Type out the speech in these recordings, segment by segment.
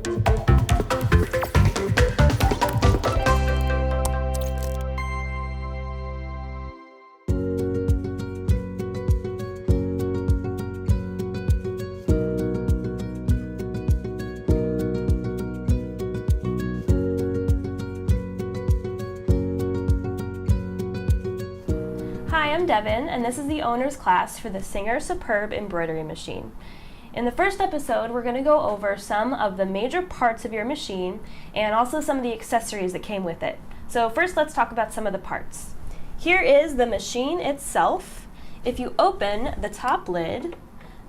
Hi, I'm Devin, and this is the owner's class for the Singer Superb embroidery machine. In the first episode, we're going to go over some of the major parts of your machine and also some of the accessories that came with it. So first, let's talk about some of the parts. Here is the machine itself. If you open the top lid,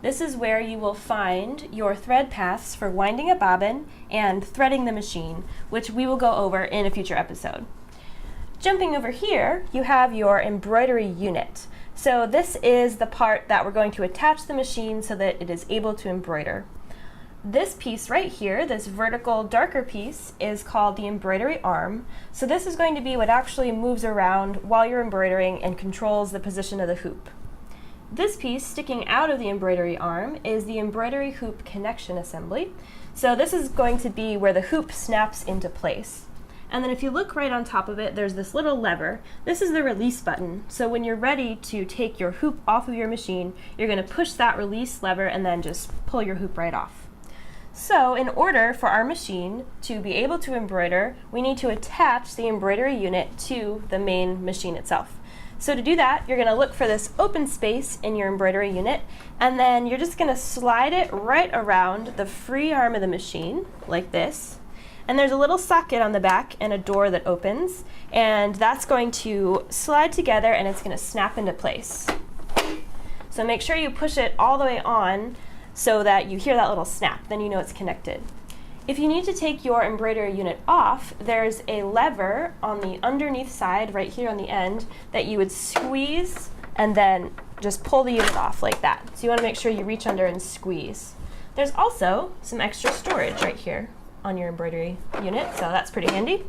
this is where you will find your thread paths for winding a bobbin and threading the machine, which we will go over in a future episode. Jumping over here, you have your embroidery unit. So this is the part that we're going to attach the machine so that it is able to embroider. This piece right here, this vertical darker piece, is called the embroidery arm. So this is going to be what actually moves around while you're embroidering and controls the position of the hoop. This piece sticking out of the embroidery arm is the embroidery hoop connection assembly. So this is going to be where the hoop snaps into place. And then if you look right on top of it, there's this little lever. This is the release button. So when you're ready to take your hoop off of your machine, you're going to push that release lever and then just pull your hoop right off. So in order for our machine to be able to embroider, we need to attach the embroidery unit to the main machine itself. So to do that, you're going to look for this open space in your embroidery unit, and then you're just going to slide it right around the free arm of the machine, like this. And there's a little socket on the back and a door that opens, and that's going to slide together and it's going to snap into place. So make sure you push it all the way on so that you hear that little snap, then you know it's connected. If you need to take your embroidery unit off, there's a lever on the underneath side right here on the end that you would squeeze and then just pull the unit off like that. So you want to make sure you reach under and squeeze. There's also some extra storage right here on your embroidery unit, so that's pretty handy.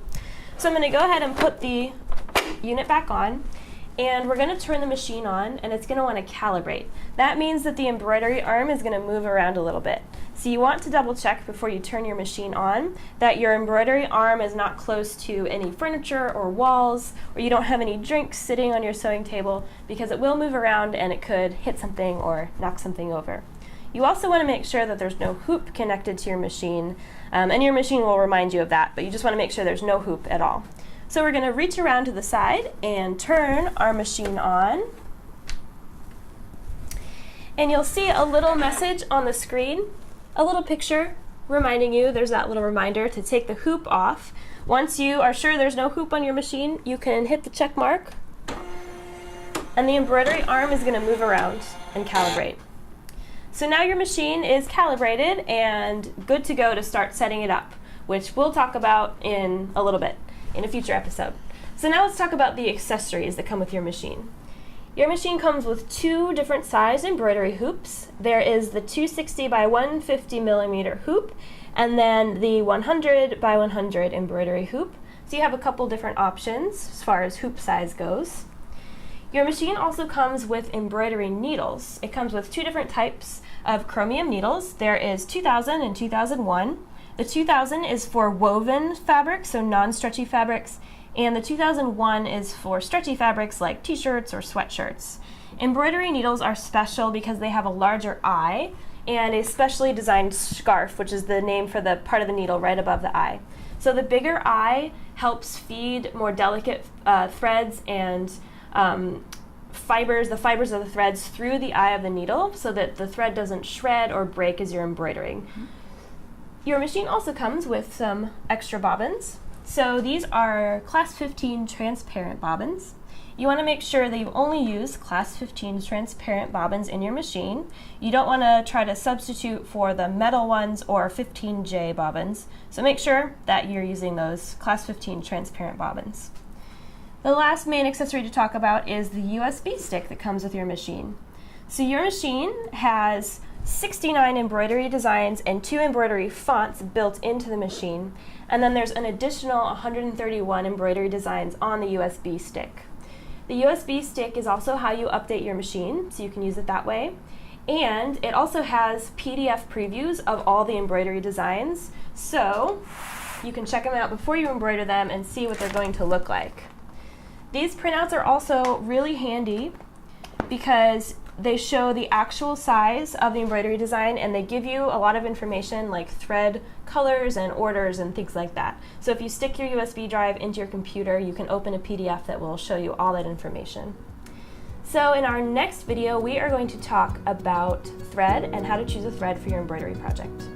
So I'm going to go ahead and put the unit back on, and we're going to turn the machine on, and it's going to want to calibrate. That means that the embroidery arm is going to move around a little bit. So you want to double check before you turn your machine on that your embroidery arm is not close to any furniture or walls, or you don't have any drinks sitting on your sewing table, because it will move around and it could hit something or knock something over. You also want to make sure that there's no hoop connected to your machine, and your machine will remind you of that, but you just want to make sure there's no hoop at all. So we're going to reach around to the side and turn our machine on. And you'll see a little message on the screen, a little picture reminding you, there's that little reminder to take the hoop off. Once you are sure there's no hoop on your machine, you can hit the check mark, and the embroidery arm is going to move around and calibrate. So now your machine is calibrated and good to go to start setting it up, which we'll talk about in a little bit in a future episode. So now let's talk about the accessories that come with your machine. Your machine comes with two different size embroidery hoops. There is the 260 by 150 millimeter hoop, and then the 100 by 100 embroidery hoop. So you have a couple different options as far as hoop size goes. Your machine also comes with embroidery needles. It comes with two different types of chromium needles. There is 2000 and 2001. The 2000 is for woven fabrics, so non-stretchy fabrics, and the 2001 is for stretchy fabrics like t-shirts or sweatshirts. Embroidery needles are special because they have a larger eye and a specially designed scarf, which is the name for the part of the needle right above the eye. So the bigger eye helps feed more delicate threads and the fibers of the threads through the eye of the needle so that the thread doesn't shred or break as you're embroidering. Your machine also comes with some extra bobbins. So these are class 15 transparent bobbins. You want to make sure that you only use class 15 transparent bobbins in your machine. You don't want to try to substitute for the metal ones or 15J bobbins. So make sure that you're using those class 15 transparent bobbins. The last main accessory to talk about is the USB stick that comes with your machine. So your machine has 69 embroidery designs and 2 embroidery fonts built into the machine, and then there's an additional 131 embroidery designs on the USB stick. The USB stick is also how you update your machine, so you can use it that way. And it also has PDF previews of all the embroidery designs, so you can check them out before you embroider them and see what they're going to look like. These printouts are also really handy because they show the actual size of the embroidery design, and they give you a lot of information like thread colors and orders and things like that. So if you stick your USB drive into your computer, you can open a PDF that will show you all that information. So in our next video, we are going to talk about thread and how to choose a thread for your embroidery project.